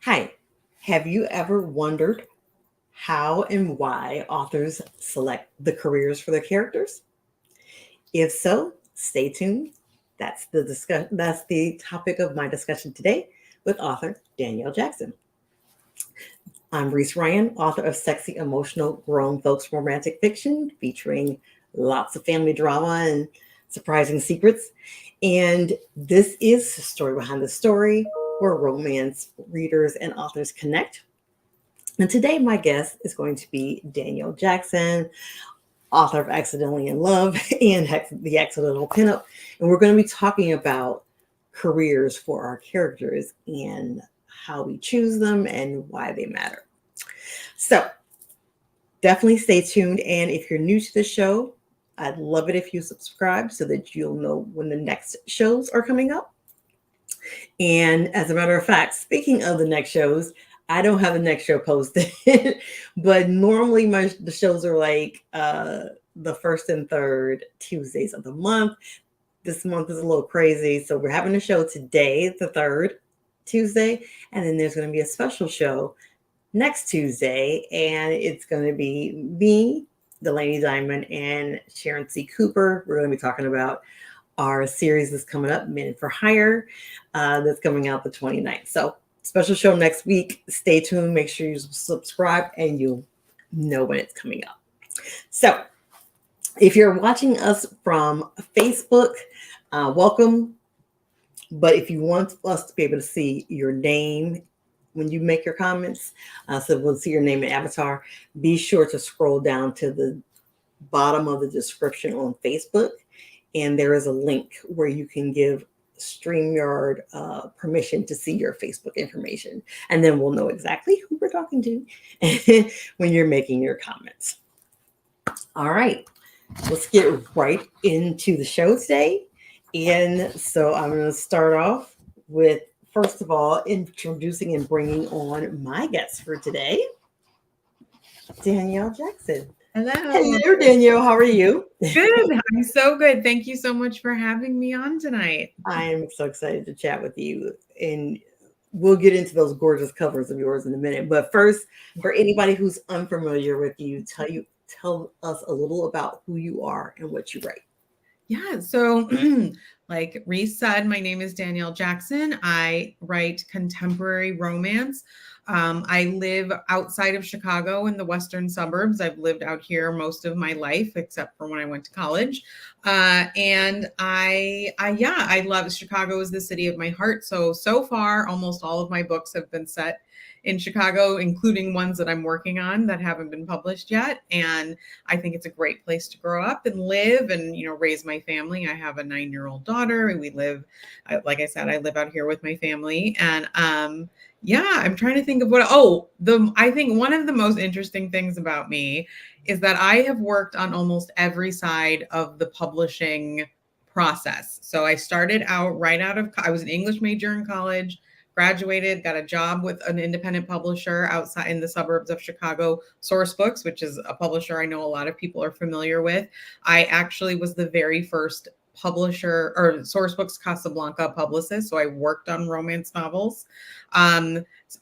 Hi, have you ever wondered how and why authors select the careers for their characters? If so, stay tuned. That's the topic of my discussion today with author Danielle Jackson. I'm Reese Ryan, author of sexy, emotional, grown folks romantic fiction featuring lots of family drama and surprising secrets. And this is the story behind the story where romance readers and authors connect. And today, my guest is going to be Danielle Jackson, author of Accidentally in Love and the Accidental Pinup. And we're going to be talking about careers for our characters and how we choose them and why they matter. So, definitely stay tuned. And if you're new to the show, I'd love it if you subscribe so that you'll know when the next shows are coming up. And as a matter of fact, speaking of the next shows, I don't have the next show posted, but normally the shows are like the first and third Tuesdays of the month. This month is a little crazy, so we're having a show today, the third Tuesday, and then there's going to be a special show next Tuesday, and it's going to be me, Delaney Diamond, and Sharon C. Cooper. We're going to be talking about our series that's coming up, Men for Hire, that's coming out the 29th. So special show next week. Stay tuned. Make sure you subscribe and you'll know when it's coming up. So if you're watching us from Facebook, welcome. But if you want us to be able to see your name when you make your comments, so we'll see your name and avatar, be sure to scroll down to the bottom of the description on Facebook. And there is a link where you can give StreamYard permission to see your Facebook information. And then we'll know exactly who we're talking to when you're making your comments. All right, let's get right into the show today. And so I'm going to start off with, first of all, introducing and bringing on my guest for today, Danielle Jackson. Hello. Hello, Danielle. How are you? Good. I'm so good. Thank you so much for having me on tonight. I'm so excited to chat with you. And we'll get into those gorgeous covers of yours in a minute. But first, for anybody who's unfamiliar with you, tell us a little about who you are and what you write. Yeah. So like Reese said, my name is Danielle Jackson. I write contemporary romance. I live outside of Chicago in the western suburbs. I've lived out here most of my life, except for when I went to college. And I love Chicago is the city of my heart. So far, almost all of my books have been set in Chicago, including ones that I'm working on that haven't been published yet. And I think it's a great place to grow up and live and, raise my family. I have a 9-year-old daughter and we live, like I said, I live out here with my family. And I'm trying to think of I think one of the most interesting things about me is that I have worked on almost every side of the publishing process. So I started out I was an English major in college, graduated, got a job with an independent publisher outside in the suburbs of Chicago, Source Books, which is a publisher I know a lot of people are familiar with. I actually was the very first publisher or Source Books Casablanca publicist. So I worked on romance novels.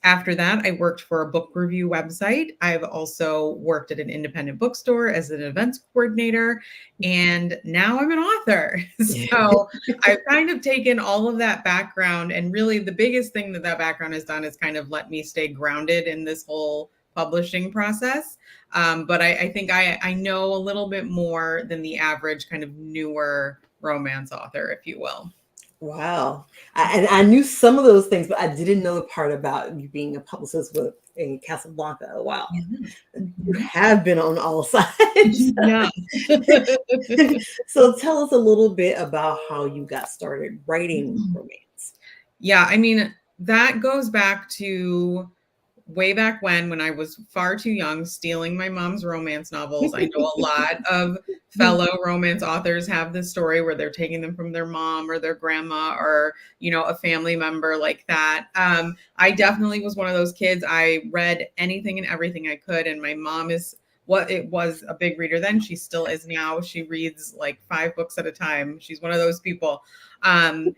After that, I worked for a book review website. I've also worked at an independent bookstore as an events coordinator, and now I'm an author. So I've kind of taken all of that background, and really the biggest thing that background has done is kind of let me stay grounded in this whole publishing process. But I think I know a little bit more than the average kind of newer romance author, if you will. Wow. I knew some of those things, but I didn't know the part about you being a publicist in Casablanca. Wow. Mm-hmm. You have been on all sides. Yeah. So tell us a little bit about how you got started writing romance. Yeah, I mean, that goes back to way back when I was far too young, stealing my mom's romance novels. I know a lot of fellow romance authors have this story where they're taking them from their mom or their grandma or, a family member like that. I definitely was one of those kids. I read anything and everything I could. And my mom is what it was a big reader then. She still is now. She reads like 5 books at a time. She's one of those people. And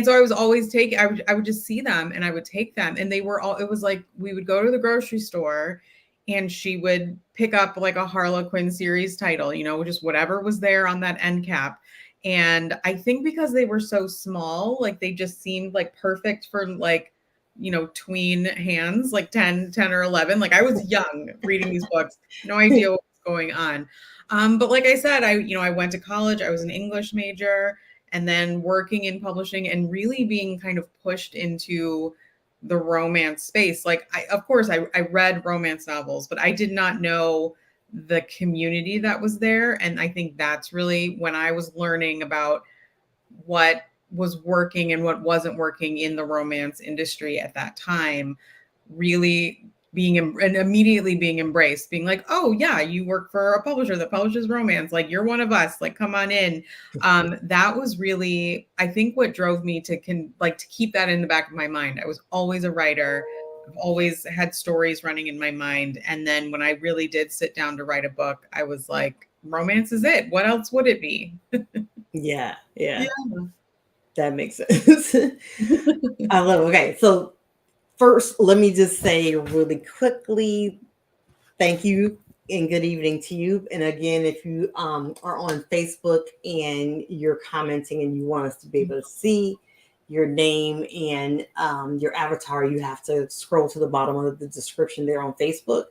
so I was always taking, I would just see them and I would take them, and they were all, it was like, we would go to the grocery store and she would pick up like a Harlequin series title, you know, just whatever was there on that end cap. And I think because they were so small, like they just seemed like perfect for like, you know, tween hands, like 10 or 11. Like I was young reading these books, no idea what was going on. But like I said, I went to college, I was an English major, and then working in publishing and really being kind of pushed into the romance space. Like of course I read romance novels, but I did not know the community that was there. And I think that's really when I was learning about what was working and what wasn't working in the romance industry at that time, really being and immediately being embraced, being like, oh yeah, you work for a publisher that publishes romance, like you're one of us, like come on in. That was really, I think, what drove me to keep that in the back of my mind. I was always a writer. I've always had stories running in my mind. And then when I really did sit down to write a book, I was like, romance is it. What else would it be? Yeah. That makes sense. I love it. Okay. So first, let me just say really quickly, thank you and good evening to you. And again, if you are on Facebook and you're commenting and you want us to be able to see your name and your avatar, you have to scroll to the bottom of the description there on Facebook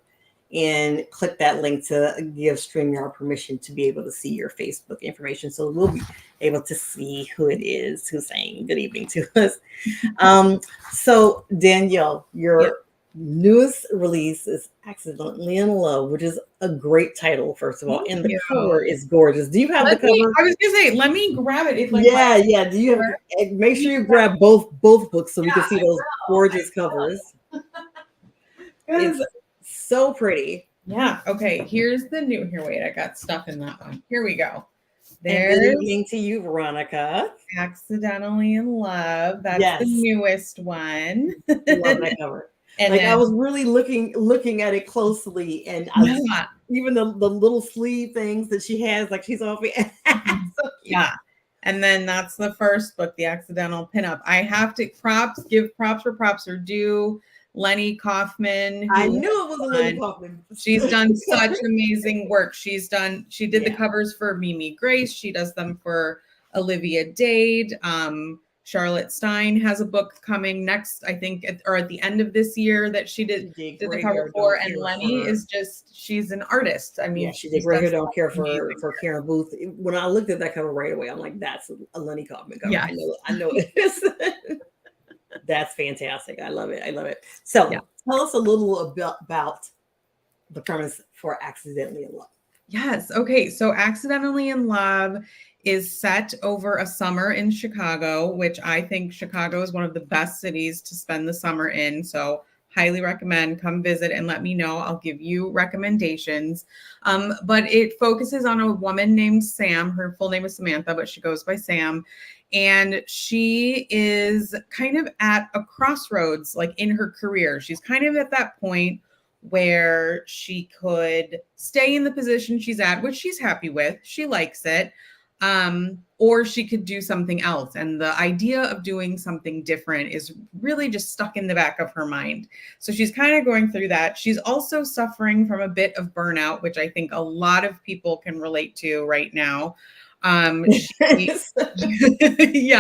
and click that link to give StreamYard permission to be able to see your Facebook information. So we'll be able to see who it is who's saying good evening to us. So Danielle, your newest release is Accidentally in Love, which is a great title, first of all. And the cover is gorgeous. Do you have the cover? I was gonna say, let me grab it. It's like yeah. Do you have, make sure you grab both books so we can see those gorgeous covers. It's so pretty. Yeah. Okay. Here's the new. Here, wait. I got stuff in that one. Here we go. There's good evening to you, Veronica. Accidentally in Love. That's the newest one. Love that cover. And like, I was really looking at it closely, and even the little sleeve things that she has, like she's off. So yeah. And then that's the first book, The Accidental Pinup. I have to give props where props are due. Lenny Kaufman. I knew it was a Lenny Kaufman. She's done such amazing work. She did the covers for Mimi Grace. She does them for Olivia Dade. Charlotte Stein has a book coming next, I think, or at the end of this year that she did the cover for. And Lenny is she's an artist. I mean, she did Right Here Don't Care for Karen Booth. When I looked at that cover right away, I'm like, that's a Lenny Kaufman cover. Yeah. I know it is. That's fantastic. I love it. So tell us a little about the premise for Accidentally in Love. Yes. Okay. So Accidentally in Love is set over a summer in Chicago, which I think Chicago is one of the best cities to spend the summer in. So highly recommend, come visit and let me know. I'll give you recommendations. But it focuses on a woman named Sam. Her full name is Samantha, but she goes by Sam. And she is kind of at a crossroads, like in her career. She's kind of at that point where she could stay in the position she's at, which she's happy with. She likes it. Or she could do something else. And the idea of doing something different is really just stuck in the back of her mind. So she's kind of going through that. She's also suffering from a bit of burnout, which I think a lot of people can relate to right now. Yeah,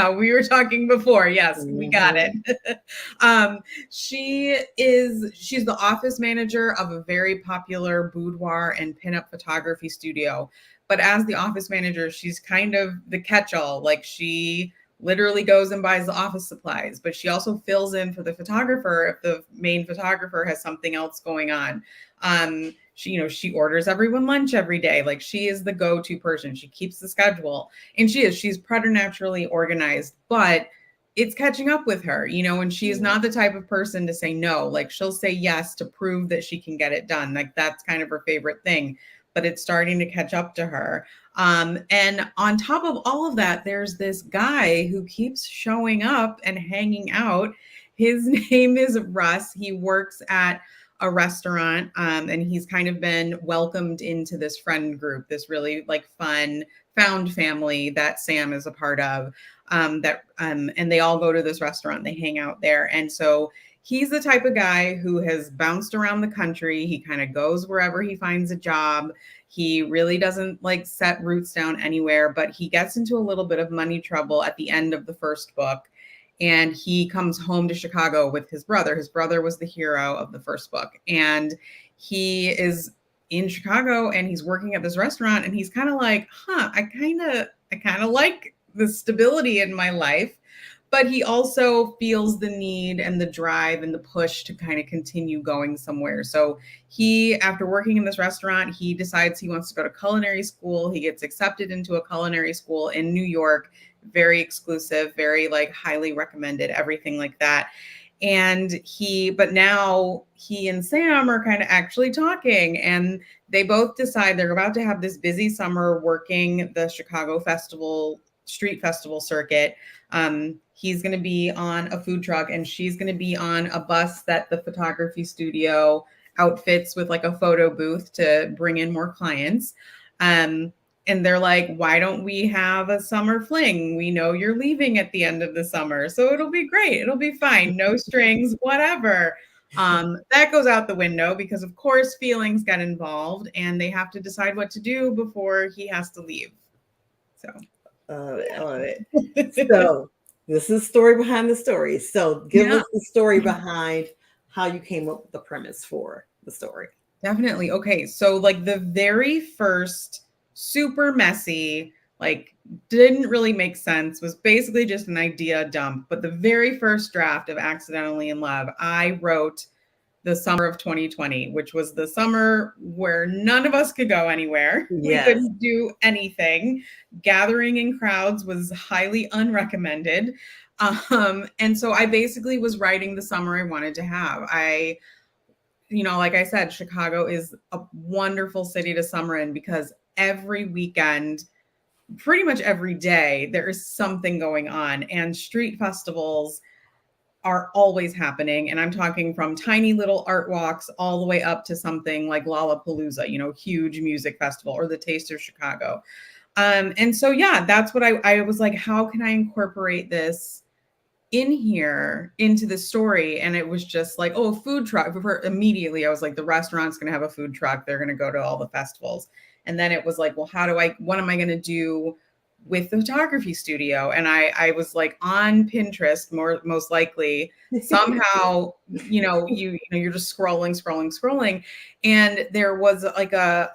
we were talking before. Yes, we got it. She's the office manager of a very popular boudoir and pinup photography studio. But as the office manager, she's kind of the catch-all. Like she literally goes and buys the office supplies, but she also fills in for the photographer if the main photographer has something else going on. She orders everyone lunch every day. Like she is the go-to person. She keeps the schedule, and she's preternaturally organized, but it's catching up with her, and she is not the type of person to say no. Like she'll say yes to prove that she can get it done. Like that's kind of her favorite thing, but it's starting to catch up to her. And on top of all of that, there's this guy who keeps showing up and hanging out. His name is Russ. He works at a restaurant, and he's kind of been welcomed into this friend group, this really like fun found family that Sam is a part of. And they all go to this restaurant, they hang out there. And so he's the type of guy who has bounced around the country. He kind of goes wherever he finds a job. He really doesn't like set roots down anywhere, but he gets into a little bit of money trouble at the end of the first book. And he comes home to Chicago with his brother. His brother was the hero of the first book. And he is in Chicago and he's working at this restaurant, and he's kind of like, I kind of like the stability in my life. But he also feels the need and the drive and the push to kind of continue going somewhere. So he, after working in this restaurant, he decides he wants to go to culinary school. He gets accepted into a culinary school in New York, very exclusive, very like highly recommended, everything like that. But now he and Sam are kind of actually talking, and they both decide they're about to have this busy summer working the Chicago street festival circuit. He's going to be on a food truck, and she's going to be on a bus that the photography studio outfits with like a photo booth to bring in more clients. And they're like, why don't we have a summer fling? We know you're leaving at the end of the summer, so it'll be great. It'll be fine. No strings, whatever. That goes out the window because, of course, feelings get involved, and they have to decide what to do before he has to leave. So. I love it. So this is story behind the story. So give us the story behind how you came up with the premise for the story. Definitely. Okay. So like the very first super messy, like didn't really make sense, was basically just an idea dump. But the very first draft of Accidentally in Love, I wrote the summer of 2020, which was the summer where none of us could go anywhere. Yes. We couldn't do anything. Gathering in crowds was highly unrecommended. And so I basically was writing the summer I wanted to have. Like I said, Chicago is a wonderful city to summer in because every weekend, pretty much every day, there is something going on, and street festivals are always happening. And I'm talking from tiny little art walks all the way up to something like Lollapalooza, huge music festival, or the Taste of Chicago. And so, that's what I was like, how can I incorporate this in here into the story? And it was just like, oh, a food truck. Immediately, I was like, the restaurant's going to have a food truck. They're going to go to all the festivals. And then it was like, well, what am I going to do with the photography studio? And I was like on Pinterest, most likely somehow, you're just scrolling. And there was like a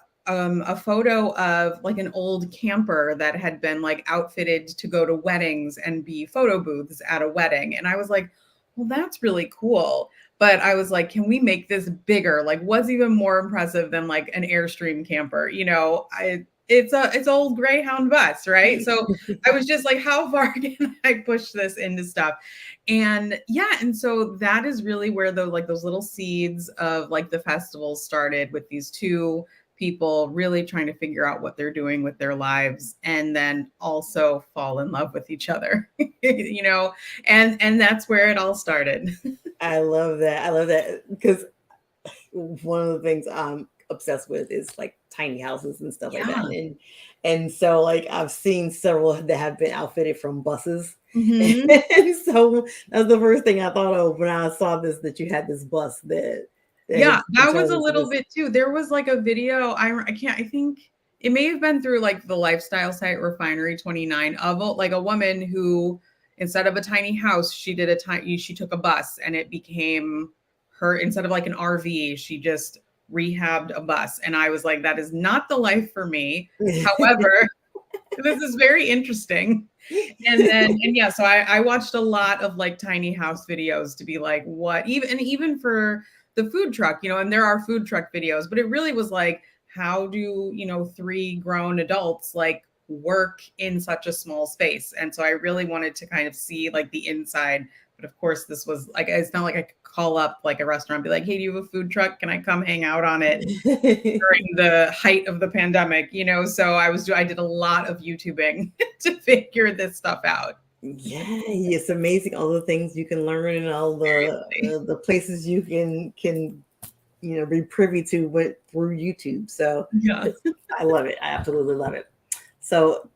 photo of like an old camper that had been like outfitted to go to weddings and be photo booths at a wedding. And I was like, well, that's really cool. But I was like, can we make this bigger? Like, what's even more impressive than like an Airstream camper? It's old Greyhound bus, right? So I was just like, how far can I push this into stuff? And so that is really where those little seeds of like the festival started, with these two people really trying to figure out what they're doing with their lives, and then also fall in love with each other, and that's where it all started. I love that because one of the things I'm obsessed with is like tiny houses and stuff like that. And so like I've seen several that have been outfitted from buses. Mm-hmm. And so that's the first thing I thought of when I saw this, that you had this bus that that was a little bit too. There was like a video, I think it may have been through like the lifestyle site Refinery 29 of like a woman who, instead of a tiny house, she took a bus, and it became her, instead of like an RV, she just rehabbed a bus. And I was like, that is not the life for me. However, this is very interesting. So I watched a lot of like tiny house videos to be like, what, even for the food truck, and there are food truck videos, but it really was like, how do, three grown adults like work in such a small space? And so I really wanted to kind of see like the inside. But of course, this was like, it's not like I could call up like a restaurant and be like, hey, do you have a food truck? Can I come hang out on it during the height of the pandemic? So I did a lot of YouTubing to figure this stuff out. Yeah, it's amazing all the things you can learn and all the places you can be privy to went through YouTube. So Yeah. I love it. I absolutely love it. So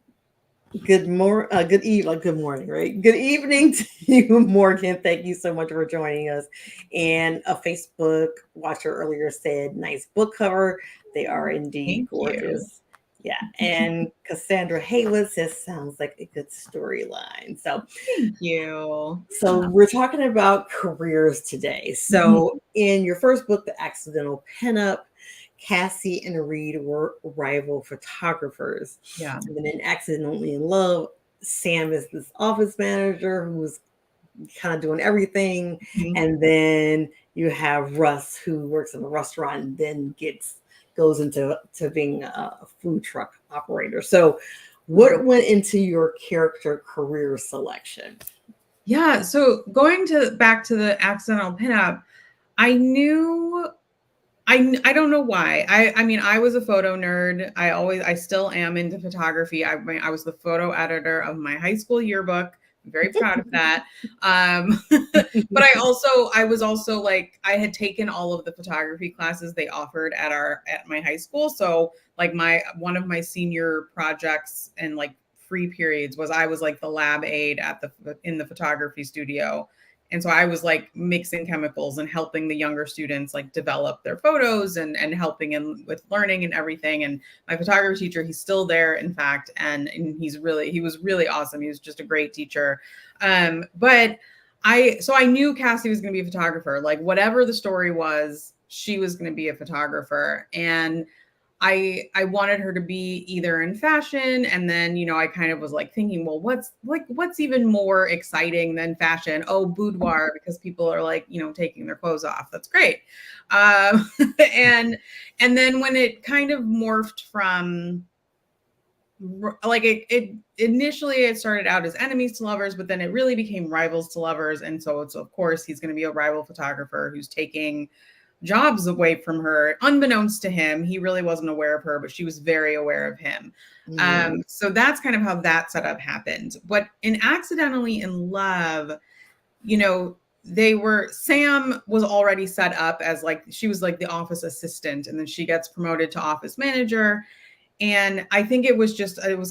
good morning, right? Good evening to you, Morgan. Thank you so much for joining us. And a Facebook watcher earlier said, nice book cover. They are indeed Thank you. gorgeous. Yeah. And Cassandra Haywood says, sounds like a good storyline. Thank you. So we're talking about careers today. So in your first book, The Accidental Pinup, Cassie and Reed were rival photographers. Yeah. And then in Accidentally in Love, Sam is this office manager who's kind of doing everything. And then you have Russ, who works in a restaurant and then goes into being a food truck operator. So what went into your character career selection? Yeah. So going back to the accidental pinup, I knew I don't know why. I mean, I was a photo nerd. I still am into photography. I was the photo editor of my high school yearbook. I'm very proud of that. But I was also like, I had taken all of the photography classes they offered at my high school. So like one of my senior projects and like free periods I was like the lab aide in the photography studio. And so I was like mixing chemicals and helping the younger students like develop their photos and helping them with learning and everything. And my photography teacher, he's still there, in fact, and he was really awesome. He was just a great teacher. But I knew Cassie was going to be a photographer. Like whatever the story was, she was going to be a photographer. And I wanted her to be either in fashion, and then, I kind of was like thinking, well, what's even more exciting than fashion? Oh, boudoir, because people are like, taking their clothes off. That's great. And then when it kind of morphed from like it initially it started out as enemies to lovers, but then it really became rivals to lovers. And so it's, of course, he's going to be a rival photographer who's taking jobs away from her, unbeknownst to him. He really wasn't aware of her, but she was very aware of him. So that's kind of how that setup happened. But in Accidentally in Love, Sam was already set up as like, she was like the office assistant, and then she gets promoted to office manager. And I think it was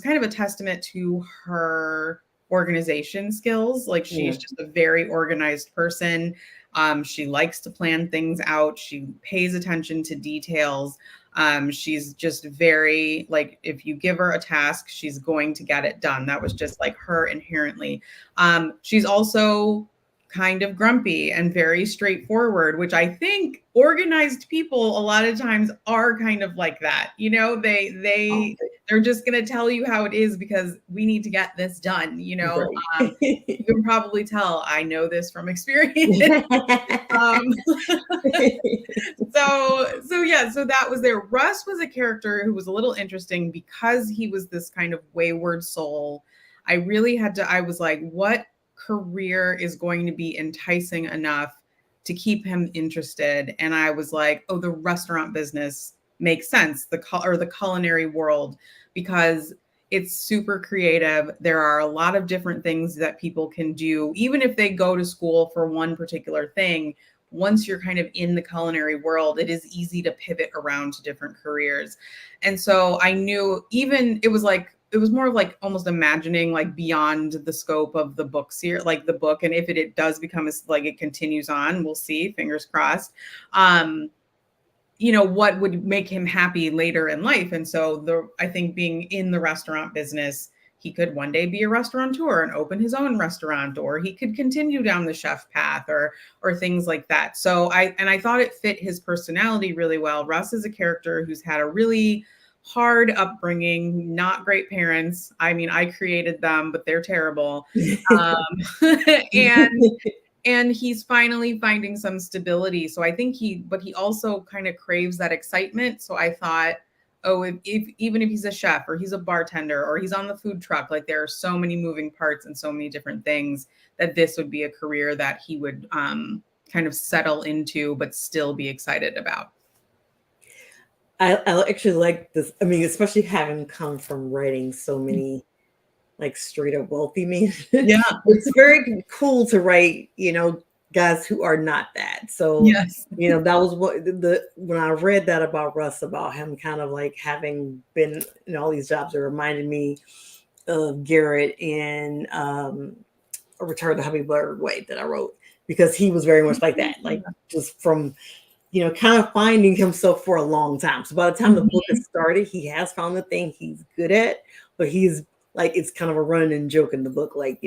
kind of a testament to her organization skills. Like she's just a very organized person. She likes to plan things out. She pays attention to details. She's just very like, if you give her a task, she's going to get it done. That was just like her inherently. She's also kind of grumpy and very straightforward, which I think organized people a lot of times are kind of like that. They're just going to tell you how it is because we need to get this done. Right. You can probably tell I know this from experience. So that was there. Russ was a character who was a little interesting because he was this kind of wayward soul. I was like, what career is going to be enticing enough to keep him interested? And I was like, oh, the restaurant business makes sense, the culinary world, because it's super creative. There are a lot of different things that people can do, even if they go to school for one particular thing. Once you're kind of in the culinary world, it is easy to pivot around to different careers. And so I knew it was more of like almost imagining like beyond the scope of the book series, like the book. And if it does become like it continues on, we'll see, fingers crossed, what would make him happy later in life. And so I think being in the restaurant business, he could one day be a restaurateur and open his own restaurant, or he could continue down the chef path or things like that. So I thought it fit his personality really well. Russ is a character who's had a really hard upbringing, not great parents. I mean, I created them, but they're terrible. And he's finally finding some stability. So I think but he also kind of craves that excitement. So I thought, oh, even if he's a chef or he's a bartender or he's on the food truck, like there are so many moving parts and so many different things, that this would be a career that he would kind of settle into, but still be excited about. I actually like this. I mean, especially having come from writing so many like straight up wealthy men. Yeah. It's very cool to write, guys who are not that. So, Yes. that was what when I read that about Russ, about him kind of like having been in all these jobs, it reminded me of Garrett in A Return to Hummingbird Way that I wrote, because he was very much like that, like just from kind of finding himself for a long time. So by the time the book has started, he has found the thing he's good at, but he's like, it's kind of a running joke in the book. Like,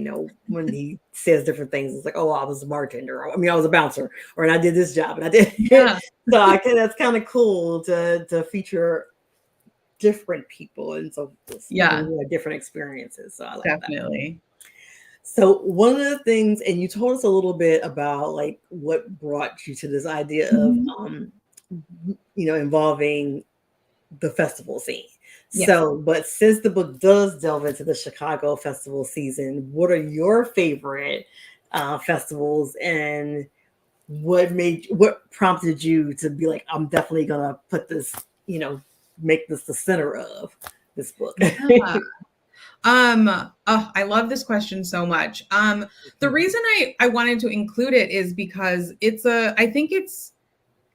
when he says different things, it's like, oh, I was a bartender. I was a bouncer, or and I did this job and I did. Yeah. So that's kind of cool to feature different people and so Yeah, people who have different experiences. So I like definitely. that. So one of the things, and you told us a little bit about like what brought you to this idea of, involving the festival scene. Yes. So, but since the book does delve into the Chicago festival season, what are your favorite festivals, and what prompted you to be like, I'm definitely gonna put this, make this the center of this book? Yeah. Oh, I love this question so much. The reason I wanted to include it is because I think it's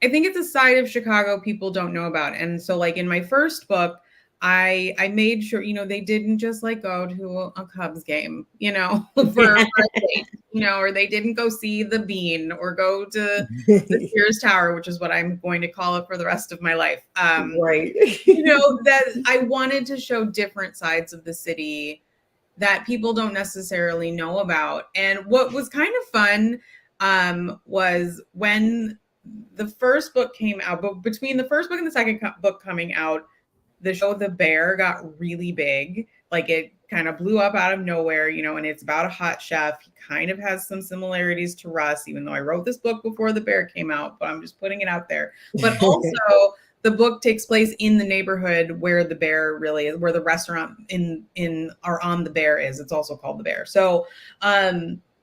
a side of Chicago people don't know about. And so like in my first book, I made sure, they didn't just like go to a Cubs game, for a date, or they didn't go see the Bean or go to the Sears Tower, which is what I'm going to call it for the rest of my life. Right. That I wanted to show different sides of the city that people don't necessarily know about. And what was kind of fun was when the first book came out, but between the first book and the second book coming out, the show The Bear got really big. Like it kind of blew up out of nowhere, and it's about a hot chef. He kind of has some similarities to Russ, even though I wrote this book before The Bear came out, but I'm just putting it out there. But also the book takes place in the neighborhood where the Bear really is, where the restaurant or on the Bear is. It's also called The Bear. So,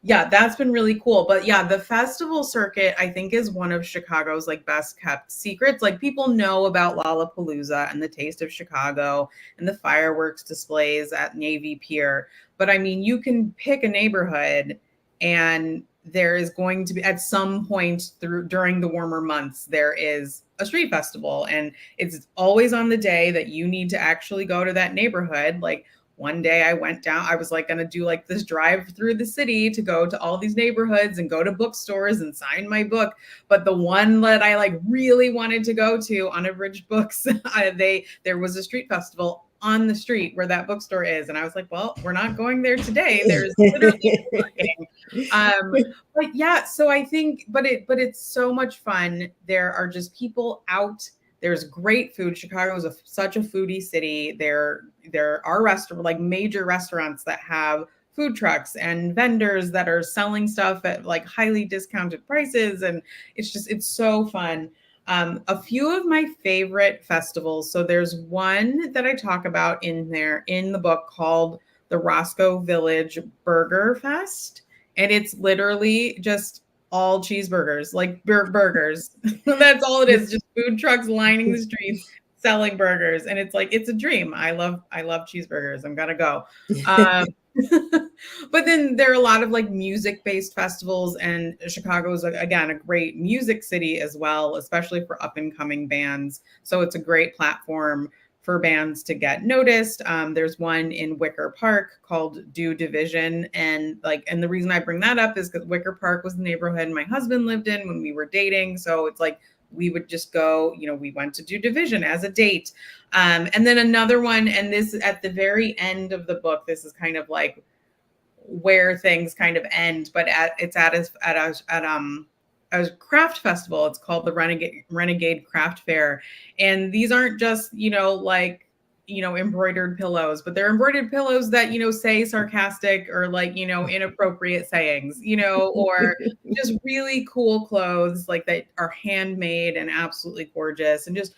yeah, that's been really cool. But yeah, the festival circuit, I think, is one of Chicago's like best kept secrets. Like people know about Lollapalooza and the Taste of Chicago and the fireworks displays at Navy Pier. But I mean, you can pick a neighborhood and there is going to be at some point during the warmer months, there is a street festival, and it's always on the day that you need to actually go to that neighborhood. Like one day I went down, I was like going to do like this drive through the city to go to all these neighborhoods and go to bookstores and sign my book. But the one that I like really wanted to go to, Unabridged Books, there was a street festival on the street where that bookstore is. And I was like, well, we're not going there today. There's literally but yeah, so I think, but it's so much fun. There are just people out. There's great food. Chicago is such a foodie city. There are restaurants, like major restaurants that have food trucks and vendors that are selling stuff at like highly discounted prices. And it's so fun. A few of my favorite festivals. So there's one that I talk about in the book called the Roscoe Village Burger Fest. And it's literally just all cheeseburgers, like burgers. That's all it is. Just food trucks lining the streets selling burgers. And it's like, it's a dream. I love cheeseburgers. I'm gonna go. But then there are a lot of like music-based festivals, and Chicago is again a great music city as well, especially for up-and-coming bands. So it's a great platform for bands to get noticed. There's one in Wicker Park called Do Division, and the reason I bring that up is because Wicker Park was the neighborhood my husband lived in when we were dating. So it's like we would just go, we went to Do Division as a date. And then another one, and this at the very end of the book, this is kind of like where things kind of end, but it's at a craft festival. It's called the Renegade Craft Fair. And these aren't just, embroidered pillows, but they're embroidered pillows that, say sarcastic or inappropriate sayings, or just really cool clothes that are handmade and absolutely gorgeous, and just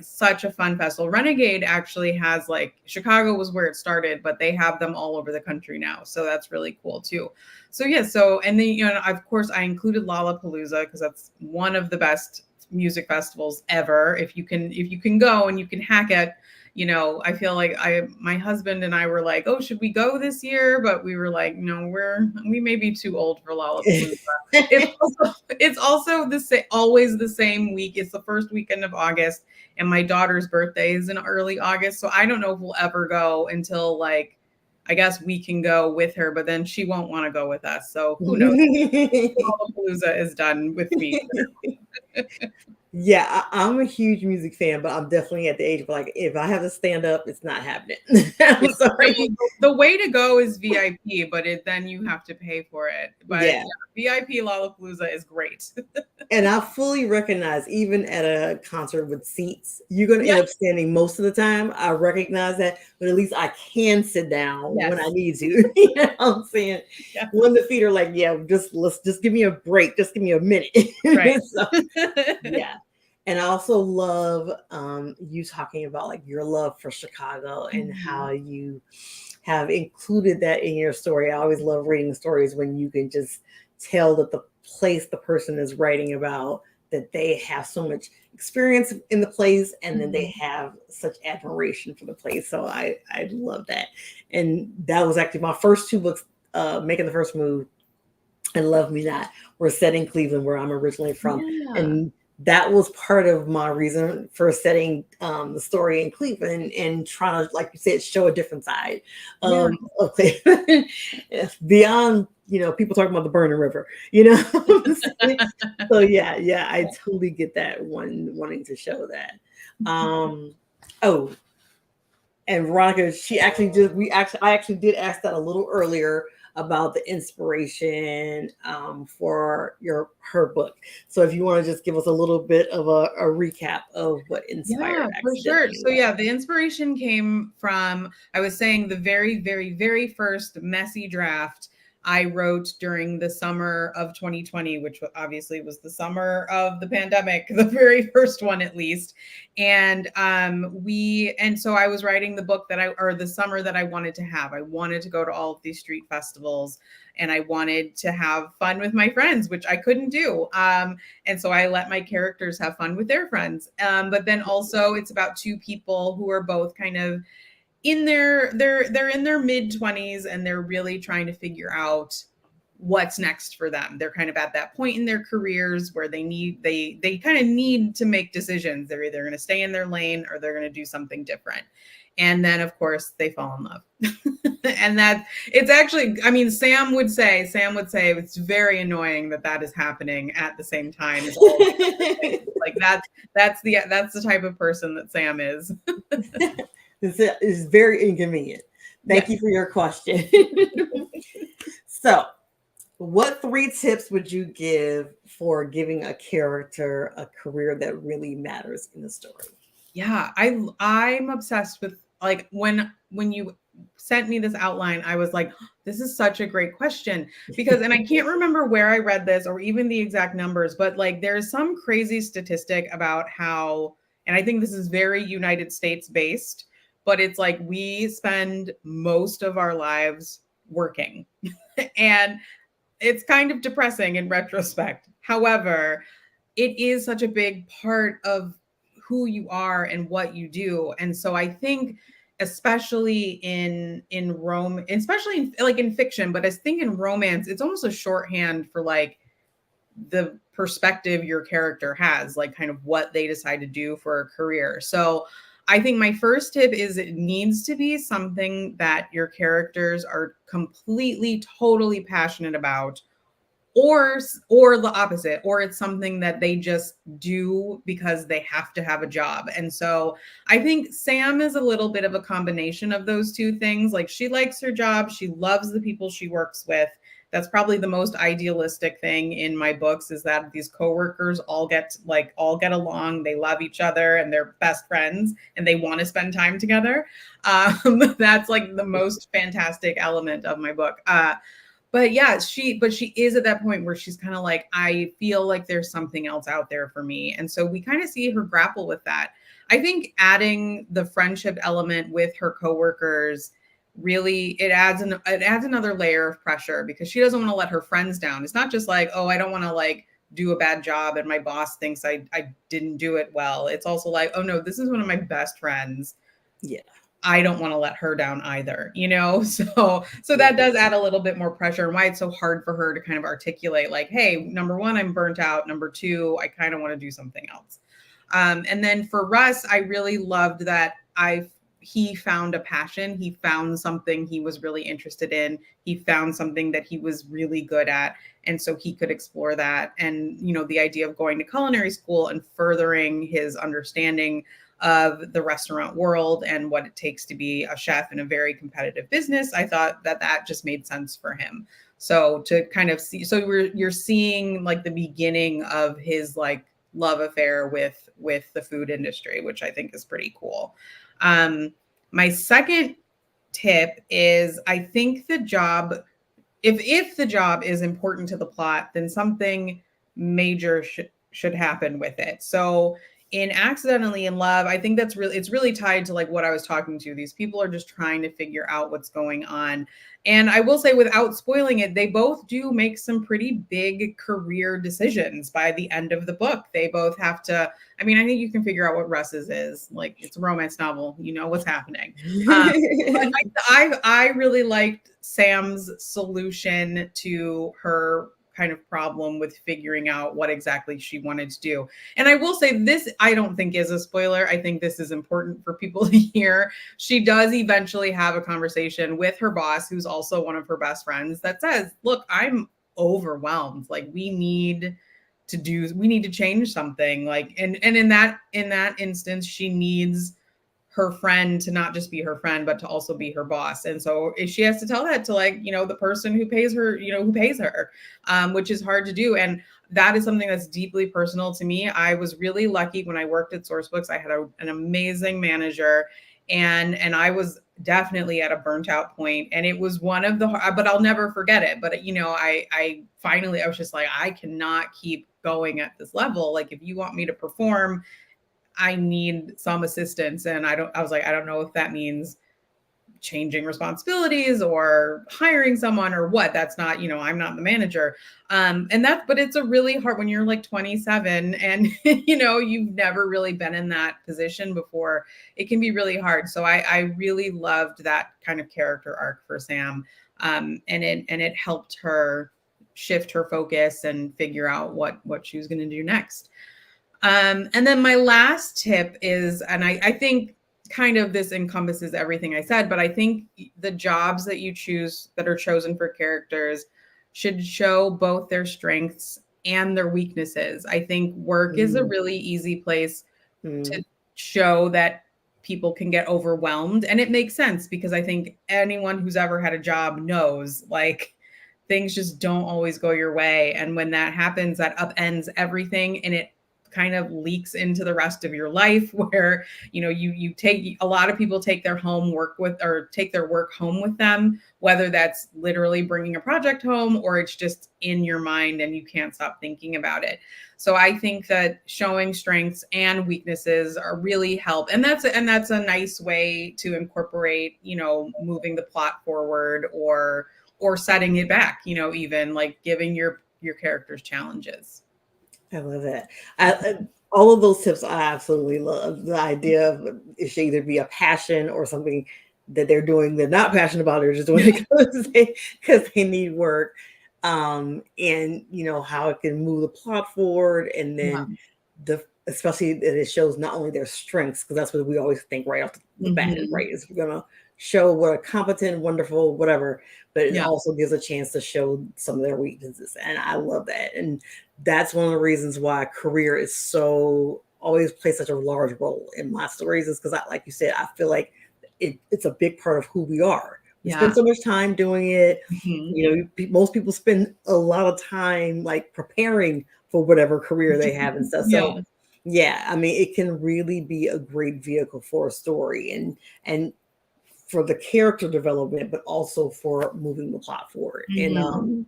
such a fun festival. Renegade actually has Chicago was where it started, but they have them all over the country now. So that's really cool too. So yeah. So, and then, of course I included Lollapalooza because that's one of the best music festivals ever. If you can go and you can hack it, I feel like my husband and I were like, oh, should we go this year? But we were like, no, we may be too old for Lollapalooza. It's also always the same week. It's the first weekend of August, and my daughter's birthday is in early August. So I don't know if we'll ever go until like, I guess we can go with her, but then she won't want to go with us. So who knows? Lollapalooza is done with me. Yeah, I'm a huge music fan, but I'm definitely at the age of like, if I have to stand up, it's not happening. I'm sorry. The way to go is VIP, but then you have to pay for it. But Yeah. VIP Lollapalooza is great. And I fully recognize, even at a concert with seats, you're going to end up standing most of the time. I recognize that, but at least I can sit down when I need to. You know what I'm saying? Yeah. When the feet are like, let's just give me a break. Just give me a minute. Right. So, yeah. And I also love you talking about like your love for Chicago and how you have included that in your story. I always love reading stories when you can just tell that the place the person is writing about, that they have so much experience in the place, and then they have such admiration for the place. So I love that. And that was actually my first two books, Making the First Move and Love Me Not, were set in Cleveland, where I'm originally from. Yeah. And that was part of my reason for setting the story in Cleveland and trying to, like you said, show a different side of Cleveland beyond, people talking about the burning river, So yeah, I totally get that wanting to show that. And Veronica, I actually did ask that a little earlier about the inspiration for her book. So if you want to just give us a little bit of a recap of what inspired. Yeah, for sure. So the inspiration came from, I was saying, the very, very, very first messy draft I wrote during the summer of 2020, which obviously was the summer of the pandemic, the very first one at least. And so I was writing the book the summer that I wanted to have. I wanted to go to all of these street festivals, and I wanted to have fun with my friends, which I couldn't do. And so I let my characters have fun with their friends. But then also it's about two people who are both kind of they're in their mid-20s, and they're really trying to figure out what's next for them. They're kind of at that point in their careers where they kind of need to make decisions. They're either going to stay in their lane or they're going to do something different. And then of course they fall in love. And that it's actually, Sam would say it's very annoying that is happening at the same time as all like that's the type of person that Sam is. This is very inconvenient. Thank you for your question. So, what 3 tips would you give for giving a character a career that really matters in the story? Yeah, I'm obsessed with, like, when you sent me this outline, I was like, this is such a great question, because, and I can't remember where I read this or even the exact numbers, but like there's some crazy statistic about how, and I think this is very United States based, but it's like we spend most of our lives working and it's kind of depressing in retrospect. However, it is such a big part of who you are and what you do. And so I think, especially in especially in fiction, but I think in romance, it's almost a shorthand for like the perspective your character has, like kind of what they decide to do for a career. So I think my first tip is it needs to be something that your characters are completely, totally passionate about, or the opposite, or it's something that they just do because they have to have a job. And so I think Sam is a little bit of a combination of those two things. Like, she likes her job, she loves the people she works with. That's probably the most idealistic thing in my books, is that these coworkers all get along, they love each other, and they're best friends, and they want to spend time together. That's like the most fantastic element of my book. But yeah, she is at that point where she's kind of like, I feel like there's something else out there for me. And so we kind of see her grapple with that. I think adding the friendship element with her coworkers, really, it adds another layer of pressure, because she doesn't want to let her friends down. It's not just like, oh, I don't want to like do a bad job and my boss thinks I didn't do it well. It's also like, oh no, this is one of my best friends. Yeah. I don't want to let her down either, you know? So that does add a little bit more pressure, and why it's so hard for her to kind of articulate like, hey, number one, I'm burnt out. Number two, I kind of want to do something else. And then for Russ, I really loved that he found a passion. He found something he was really interested in. He found something that he was really good at. And so he could explore that. And, you know, the idea of going to culinary school and furthering his understanding of the restaurant world and what it takes to be a chef in a very competitive business, I thought that just made sense for him. So to kind of see, so you're seeing like the beginning of his like love affair with the food industry, which I think is pretty cool. My second tip is, I think the job, if the job is important to the plot, then something major should happen with it. So in Accidentally in Love, I think it's really tied to like what I was talking to. These people are just trying to figure out what's going on. And I will say, without spoiling it, they both do make some pretty big career decisions by the end of the book. They both have to, I mean, I think you can figure out what Russ's is. Like, it's a romance novel, you know what's happening. I really liked Sam's solution to her kind of problem with figuring out what exactly she wanted to do. And I will say this, I don't think is a spoiler. I think this is important for people to hear. She does eventually have a conversation with her boss, who's also one of her best friends, that says, look, I'm overwhelmed. Like, we need to change something. Like, and in that instance, she needs her friend to not just be her friend, but to also be her boss. And so if she has to tell that to, like, you know, the person who pays her, which is hard to do. And that is something that's deeply personal to me. I was really lucky when I worked at Sourcebooks. I had an amazing manager, and I was definitely at a burnt out point. And it was one of the, but I'll never forget it. But, you know, I finally, I was just like, I cannot keep going at this level. Like, if you want me to perform, I need some assistance. And I was like, I don't know if that means changing responsibilities or hiring someone or what. That's not, you know, I'm not the manager. But it's a really hard, when you're like 27 and, you know, you've never really been in that position before, it can be really hard. So I really loved that kind of character arc for Sam. And it helped her shift her focus and figure out what she was going to do next. And then my last tip is, and I think kind of this encompasses everything I said, but I think the jobs that you choose, that are chosen for characters, should show both their strengths and their weaknesses. I think work is a really easy place to show that people can get overwhelmed. And it makes sense, because I think anyone who's ever had a job knows, like, things just don't always go your way. And when that happens, that upends everything, and it kind of leaks into the rest of your life, where, you know, a lot of people take their take their work home with them, whether that's literally bringing a project home or it's just in your mind and you can't stop thinking about it. So I think that showing strengths and weaknesses are really help. And that's a nice way to incorporate, you know, moving the plot forward or setting it back, you know, even like giving your characters challenges. I love it. All of those tips I absolutely love. The idea of it should either be a passion or something that they're not passionate about, they're just doing it because they need work. And you know how it can move the plot forward, and then especially that it shows not only their strengths, because that's what we always think right off the bat, right? Is we're gonna show what a competent, wonderful, whatever, but it also gives a chance to show some of their weaknesses. And I love that. And that's one of the reasons why career is always plays such a large role in my stories, is because like you said, I feel like it's a big part of who we are. We spend so much time doing it. You know, most people spend a lot of time like preparing for whatever career they have and stuff. So yeah, I mean, it can really be a great vehicle for a story and for the character development, but also for moving the plot forward. And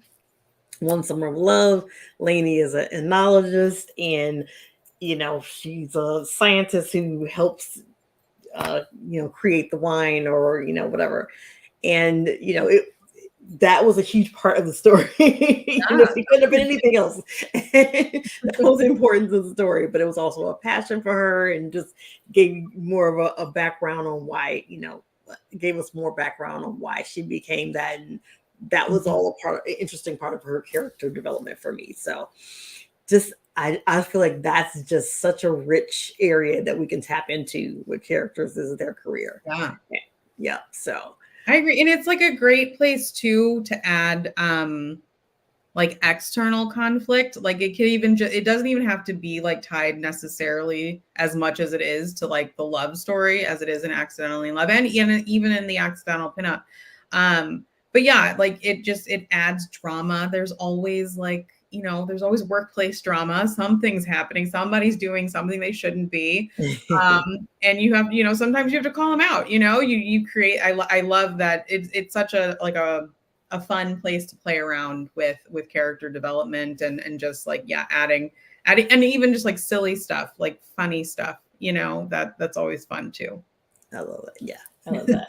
One Summer of Love, Lainey is an enologist, and you know, she's a scientist who helps you know, create the wine, or you know, whatever. And you know, that was a huge part of the story. Yeah. It couldn't have been anything else. That was important to the story, but it was also a passion for her, and just gave more of a background on why, gave us more background on why she became that. And that was all a part, interesting part of her character development for me. So just, I feel like that's just such a rich area that we can tap into with characters as their career. Yeah. Yeah. So I agree. And it's like a great place too to add like external conflict. Like it can even it doesn't even have to be like tied necessarily as much as it is to like the love story as it is in Accidentally in Love, and even in the Accidental Pinup. But yeah, like it adds drama. There's always like, there's always workplace drama. Something's happening. Somebody's doing something they shouldn't be. And you have, sometimes you have to call them out. You create. I love that. It's such a like a fun place to play around with character development and just like adding and even just like silly stuff, like funny stuff. That's always fun too. I love it. Yeah, I love that.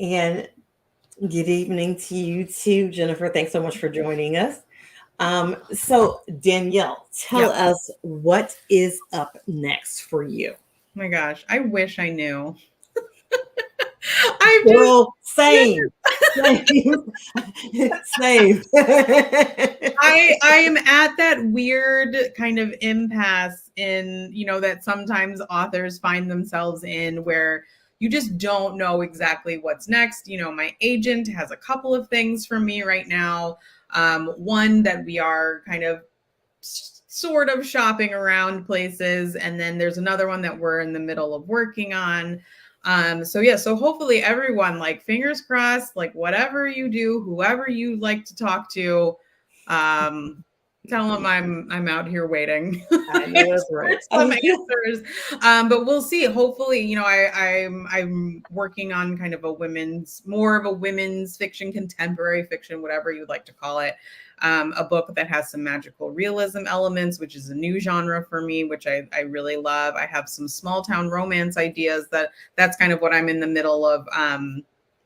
And good evening to you too, Jennifer. Thanks so much for joining us. So Danielle, tell us what is up next for you. Oh my gosh, I wish I knew. Same. Same. I am at that weird kind of impasse in, that sometimes authors find themselves in, where you just don't know exactly what's next. My agent has a couple of things for me right now. One that we are kind of sort of shopping around places, and then there's another one that we're in the middle of working on. So hopefully everyone, like, fingers crossed, like whatever you do, whoever you like to talk to, tell them I'm out here waiting. I know that's right. Some answers. But we'll see. Hopefully, I'm working on kind of more of a women's fiction, contemporary fiction, whatever you'd like to call it. A book that has some magical realism elements, which is a new genre for me, which I really love. I have some small town romance ideas that's kind of what I'm in the middle of,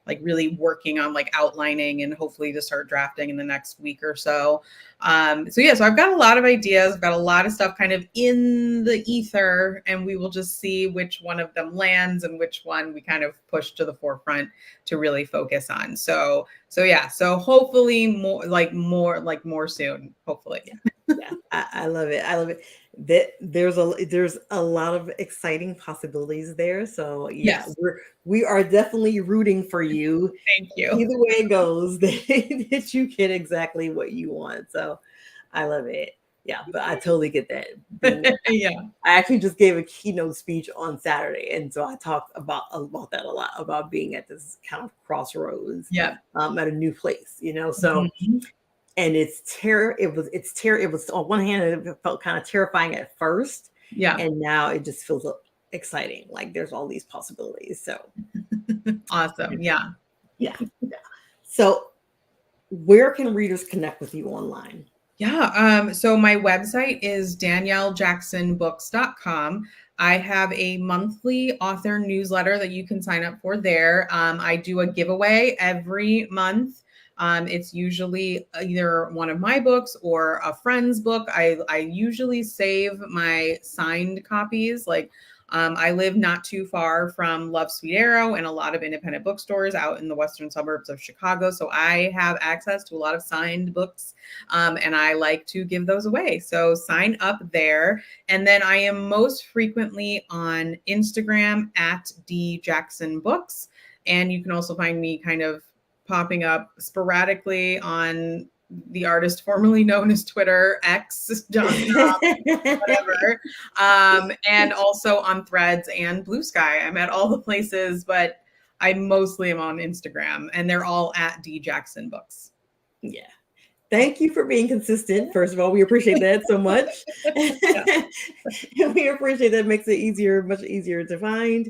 like really working on, like outlining, and hopefully to start drafting in the next week or so. So I've got a lot of ideas. I've got a lot of stuff kind of in the ether, and we will just see which one of them lands and which one we kind of push to the forefront to really focus on. So hopefully more soon. Hopefully. Yeah, I love it. I love it. There's a lot of exciting possibilities there. So Yes. we are definitely rooting for you. Thank you. Either way it goes, that you get exactly what you want. So I love it. Yeah, but I totally get that. Yeah. I actually just gave a keynote speech on Saturday, and so I talked about that a lot, about being at this kind of crossroads. Yeah. At a new place, so. Mm-hmm. And it was on one hand, it felt kind of terrifying at first. Yeah. And now it just feels exciting. Like there's all these possibilities. So awesome. Yeah. Yeah. So where can readers connect with you online? Yeah. So my website is daniellejacksonbooks.com. I have a monthly author newsletter that you can sign up for there. I do a giveaway every month. It's usually either one of my books or a friend's book. I usually save my signed copies. Like, I live not too far from Love Sweet Arrow and a lot of independent bookstores out in the western suburbs of Chicago. So I have access to a lot of signed books, and I like to give those away. So sign up there. And then I am most frequently on Instagram at djacksonbooks. And you can also find me kind of popping up sporadically on the artist formerly known as Twitter, whatever. And also on Threads and Blue Sky. I'm at all the places, but I mostly am on Instagram, and they're all at djacksonbooks. Yeah. Thank you for being consistent. First of all, we appreciate that so much. We appreciate that. It makes it much easier to find.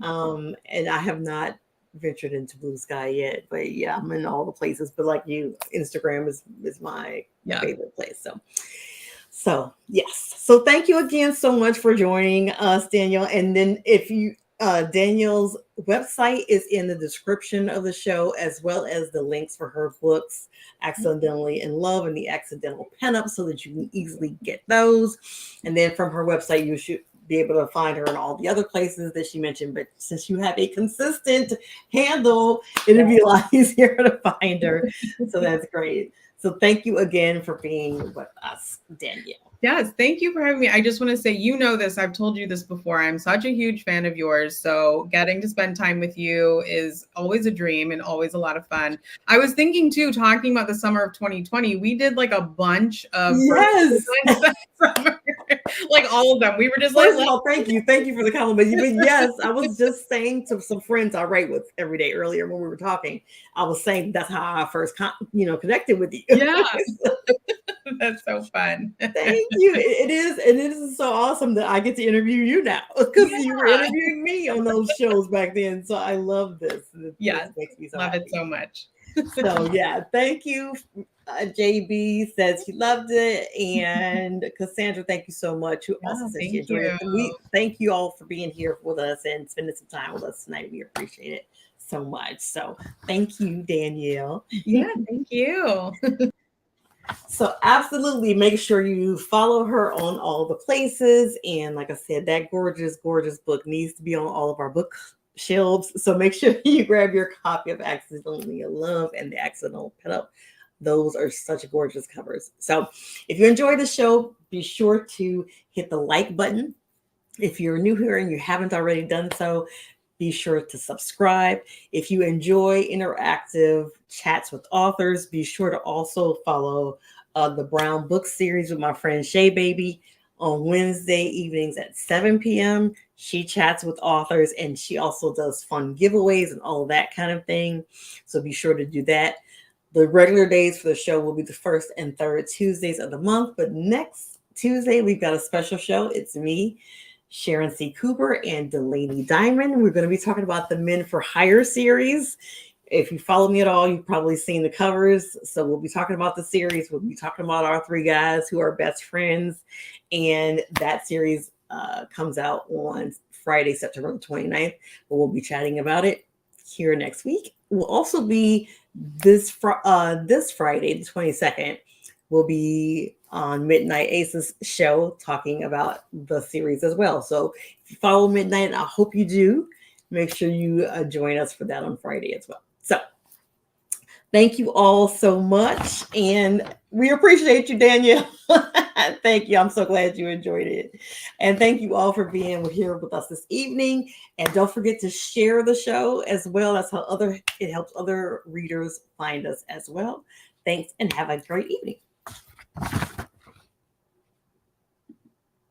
And I have not ventured into Blue Sky yet, but yeah, I'm in all the places. But like you, Instagram is my favorite place. So yes. So thank you again so much for joining us, Danielle. And then if you Danielle's website is in the description of the show, as well as the links for her books, Accidentally in Love and The Accidental PINUP, so that you can easily get those. And then from her website, you should be able to find her in all the other places that she mentioned. But since you have a consistent handle, it'll be a lot easier to find her. So that's great. So thank you again for being with us, Danielle. Yes, thank you for having me. I just want to say, you know this, I've told you this before. I'm such a huge fan of yours. So getting to spend time with you is always a dream and always a lot of fun. I was thinking too, talking about the summer of 2020, we did like a bunch of Yes. summer. Like all of them. We were just First like, of all, thank you for the compliment. But yes, I was just saying to some friends I write with every day earlier when we were talking, I was saying that's how I first connected with you. Yeah. That's so fun. Thank you. It is, and it is so awesome that I get to interview you now, because you were interviewing me on those shows back then. So I love this. Yeah, makes me so love happy. it so much. So yeah, thank you. JB says he loved it, and Cassandra, thank you so much. Who also says she enjoyed it. We thank you all for being here with us and spending some time with us tonight. We appreciate it so much. So thank you, Danielle. Yeah, thank you. So absolutely make sure you follow her on all the places. And like I said, that gorgeous, gorgeous book needs to be on all of our book shelves. So make sure you grab your copy of Accidentally in Love and The Accidental PINUP. Those are such gorgeous covers. So if you enjoyed the show, be sure to hit the like button. If you're new here and you haven't already done so, be sure to subscribe. If you enjoy interactive chats with authors, be sure to also follow the Brown Book Series with my friend Shay Baby on Wednesday evenings at 7 p.m. She chats with authors, and she also does fun giveaways and all of that kind of thing. So be sure to do that. The regular days for the show will be the first and third Tuesdays of the month. But next Tuesday, we've got a special show. It's me, Sharon C. Cooper, and Delaney Diamond. We're going to be talking about the Men for Hire series. If you follow me at all, you've probably seen the covers. So we'll be talking about the series. We'll be talking about our three guys who are best friends. And that series comes out on Friday, September 29th. But we'll be chatting about it here next week. We'll also be this Friday, the 22nd. We'll be on Midnight Aces show talking about the series as well. So if you follow Midnight, I hope you do. Make sure you join us for that on Friday as well. So thank you all so much. And we appreciate you, Danielle. Thank you. I'm so glad you enjoyed it. And thank you all for being here with us this evening. And don't forget to share the show as well. That's how it helps other readers find us as well. Thanks, and have a great evening.